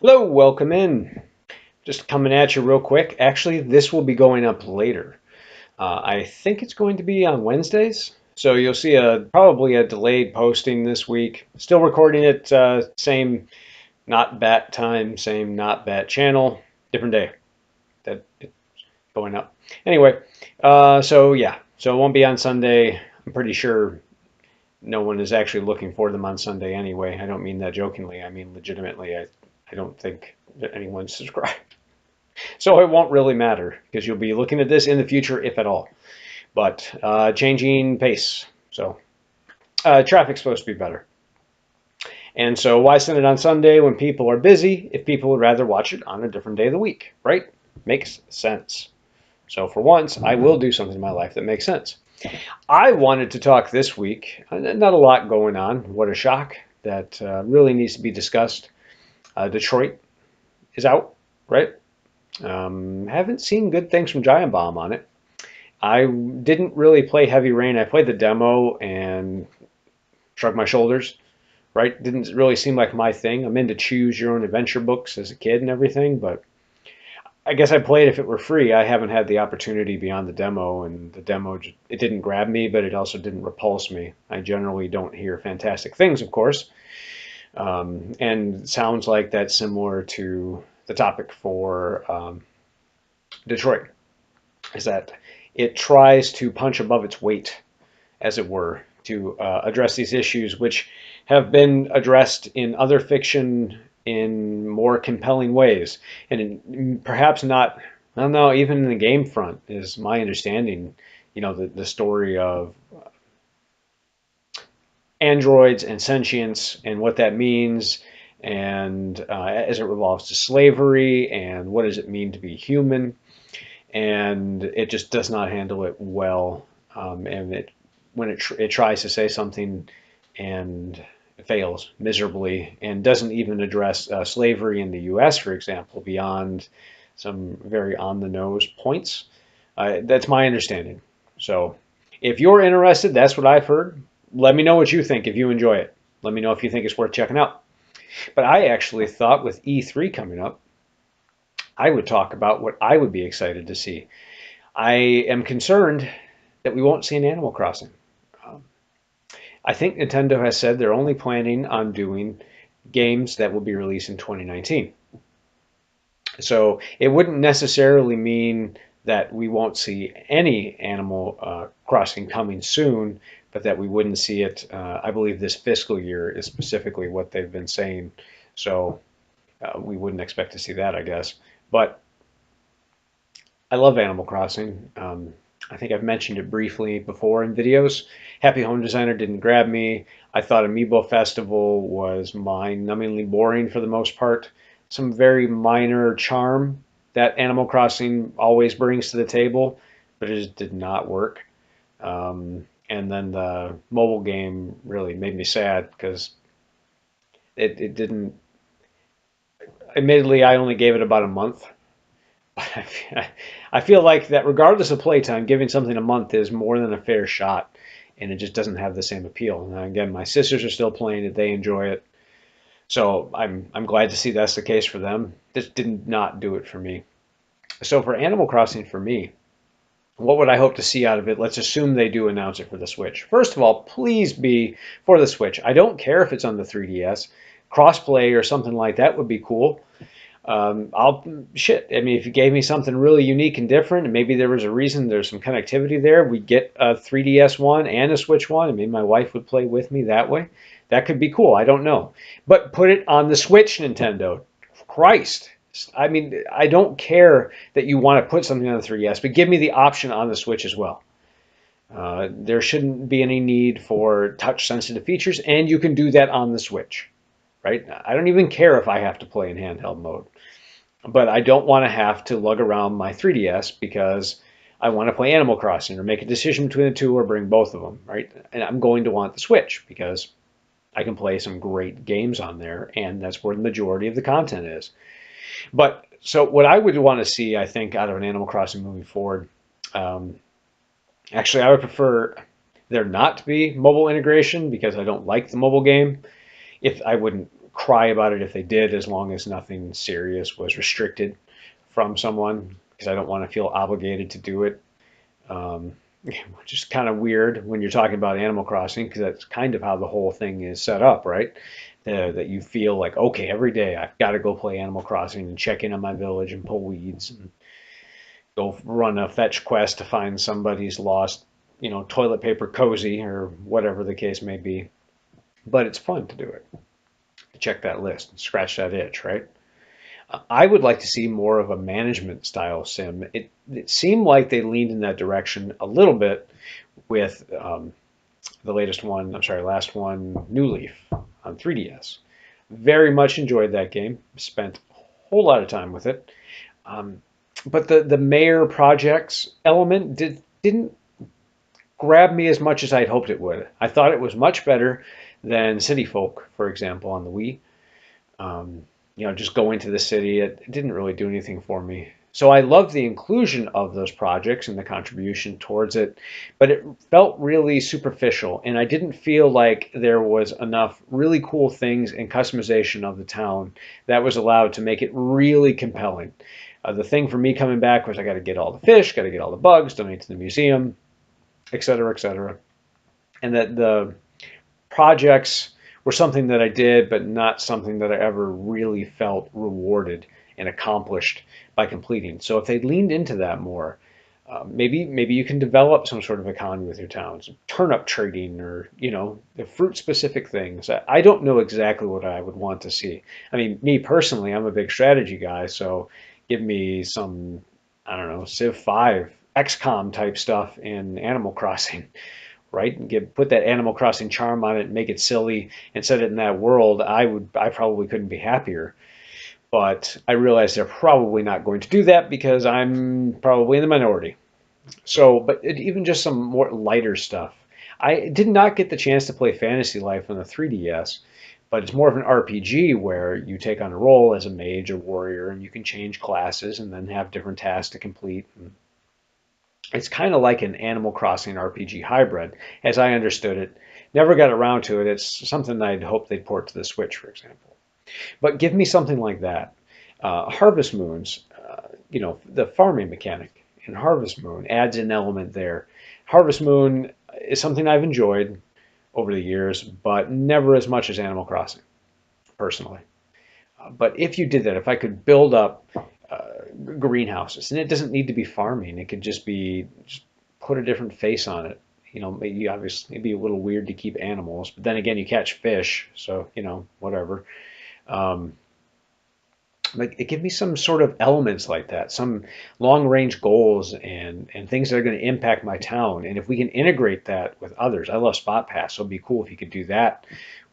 Hello, welcome in. Just coming at you real quick. Actually, this will be going up later. I think it's going to be on Wednesdays. So you'll see probably a delayed posting this week. Still recording it, same not bat time, same not bat channel, different day that it's going up. Anyway, so yeah, so it won't be on Sunday. I'm pretty sure no one is actually looking for them on Sunday anyway. I don't mean that jokingly. I mean legitimately. I don't think that anyone's subscribed. So it won't really matter because you'll be looking at this in the future, if at all. But changing pace. So traffic's supposed to be better. And so why send it on Sunday when people are busy if people would rather watch it on a different day of the week, right? Makes sense. So for once, I will do something in my life that makes sense. I wanted to talk this week, not a lot going on. What a shock. That really needs to be discussed. Detroit is out, right? Haven't seen good things from Giant Bomb on it. I didn't really play Heavy Rain. I played the demo and shrugged my shoulders. Right? Didn't really seem like my thing. I'm into choose your own adventure books as a kid and everything, but I guess I played if it were free. I haven't had the opportunity beyond the demo, and the demo it didn't grab me, but it also didn't repulse me. I generally don't hear fantastic things, of course, and sounds like that's similar to the topic for Detroit. Is that it tries to punch above its weight, as it were, to address these issues, which have been addressed in other fiction in more compelling ways, and perhaps not. I don't know. Even in the game front, is my understanding. You know, the story of androids and sentience and what that means, and as it revolves to slavery and what does it mean to be human, and it just does not handle it well. And it when it tries to say something and it fails miserably and doesn't even address slavery in the U.S., for example, beyond some very on the nose points. That's my understanding. So if you're interested, that's what I've heard. Let me know what you think if you enjoy it. Let me know if you think it's worth checking out. But I actually thought with E3 coming up, I would talk about what I would be excited to see. I am concerned that we won't see an Animal Crossing. Um, I think Nintendo has said they're only planning on doing games that will be released in 2019. So it wouldn't necessarily mean that we won't see any Animal Crossing coming soon, but that we wouldn't see it. I believe this fiscal year is specifically what they've been saying. So we wouldn't expect to see that, I guess. But I love Animal Crossing. I think I've mentioned it briefly before in videos. Happy Home Designer didn't grab me. I thought Amiibo Festival was mind-numbingly boring for the most part. Some very minor charm that Animal Crossing always brings to the table, but it just did not work. And then the mobile game really made me sad because it didn't. Admittedly, I only gave it about a month. I feel like that regardless of playtime, giving something a month is more than a fair shot, and it just doesn't have the same appeal. Now, again, my sisters are still playing it; they enjoy it, so I'm glad to see that's the case for them. This did not do it for me. So for Animal Crossing, for me, what would I hope to see out of it? Let's assume they do announce it for the Switch. First of all, please be for the Switch. I don't care if it's on the 3DS. Crossplay or something like that would be cool. I'll shit. I mean, if you gave me something really unique and different, and maybe there was a reason, there's some connectivity there, we'd get a 3DS one and a Switch one, and maybe my wife would play with me that way. That could be cool. I don't know, but put it on the Switch, Nintendo. Christ. I mean, I don't care that you want to put something on the 3DS, but give me the option on the Switch as well. There shouldn't be any need for touch sensitive features, and you can do that on the Switch, right? I don't even care if I have to play in handheld mode, but I don't want to have to lug around my 3DS because I want to play Animal Crossing or make a decision between the two or bring both of them, right? And I'm going to want the Switch because I can play some great games on there, and that's where the majority of the content is. But so what I would want to see, I think, out of an Animal Crossing moving forward, um, actually, I would prefer there not to be mobile integration because I don't like the mobile game. If I wouldn't cry about it if they did, as long as nothing serious was restricted from someone, because I don't want to feel obligated to do it. Um, which is kind of weird when you're talking about Animal Crossing, because that's kind of how the whole thing is set up, right? That you feel like, okay, every day I've got to go play Animal Crossing and check in on my village and pull weeds and go run a fetch quest to find somebody's lost, toilet paper cozy or whatever the case may be. But it's fun to do it. Check that list and scratch that itch, right? I would like to see more of a management style sim. It seemed like they leaned in that direction a little bit with the latest one, I'm sorry, last one, New Leaf on 3DS. Very much enjoyed that game. Spent a whole lot of time with it. Um, but the mayor projects element didn't grab me as much as I'd hoped it would. I thought it was much better than City Folk, for example, on the Wii. Um, just going to the city, it didn't really do anything for me. So I love the inclusion of those projects and the contribution towards it, but it felt really superficial, and I didn't feel like there was enough really cool things and customization of the town that was allowed to make it really compelling. The thing for me coming back was I got to get all the fish, got to get all the bugs, donate to the museum, et cetera, et cetera. And that the projects were something that I did, but not something that I ever really felt rewarded and accomplished by completing. So if they leaned into that more, maybe you can develop some sort of economy with your towns, turnip trading, or the fruit specific things. I don't know exactly what I would want to see. I mean, me personally, I'm a big strategy guy, so give me some, I don't know, Civ 5, XCOM type stuff in Animal Crossing, right? And put that Animal Crossing charm on it and make it silly and set it in that world. I probably couldn't be happier. But I realize they're probably not going to do that because I'm probably in the minority. So, but even just some more lighter stuff. I did not get the chance to play Fantasy Life on the 3DS, but it's more of an RPG where you take on a role as a mage or warrior, and you can change classes and then have different tasks to complete. It's kind of like an Animal Crossing RPG hybrid, as I understood it. Never got around to it. It's something I'd hoped they'd port to the Switch, for example. But give me something like that. Harvest Moons, the farming mechanic in Harvest Moon adds an element there. Harvest Moon is something I've enjoyed over the years, but never as much as Animal Crossing, personally. But if you did that, if I could build up greenhouses, and it doesn't need to be farming, it could just put a different face on it. Maybe obviously it'd be a little weird to keep animals, but then again, you catch fish, so whatever. Um, like it give me some sort of elements like that, some long range goals and things that are going to impact my town. And if we can integrate that with others, I love Spot Pass, so it'd be cool if you could do that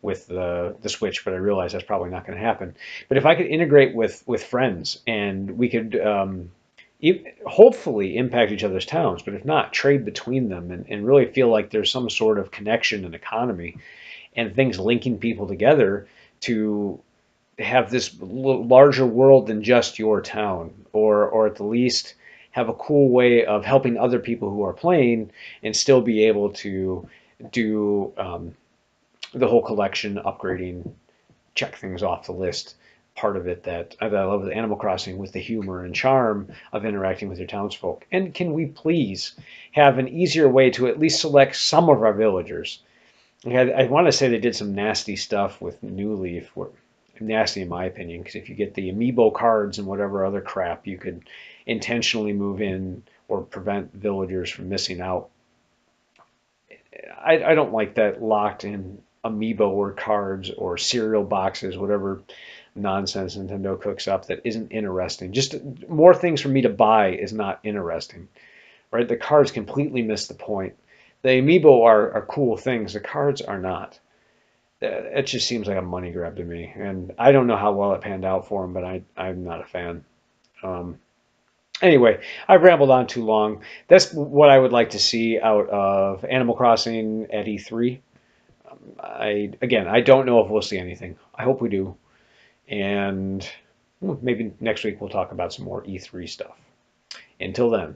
with the Switch, but I realize that's probably not going to happen. But if I could integrate with friends and we could hopefully impact each other's towns, but if not, trade between them and really feel like there's some sort of connection and economy and things linking people together to have this larger world than just your town, or at the least have a cool way of helping other people who are playing and still be able to do the whole collection, upgrading, check things off the list. Part of it that I love with Animal Crossing with the humor and charm of interacting with your townsfolk. And can we please have an easier way to at least select some of our villagers? I want to say they did some nasty stuff with New Leaf, nasty in my opinion, because if you get the amiibo cards and whatever other crap, you could intentionally move in or prevent villagers from missing out. I don't like that locked in amiibo or cards or cereal boxes, whatever nonsense Nintendo cooks up that isn't interesting. Just more things for me to buy is not interesting, right? The cards completely miss the point. The amiibo are cool things. The cards are not. It just seems like a money grab to me, and I don't know how well it panned out for him, but I'm not a fan. Um, anyway, I've rambled on too long. That's what I would like to see out of Animal Crossing at E3. I don't know if we'll see anything. I hope we do, and maybe next week we'll talk about some more E3 stuff. Until then.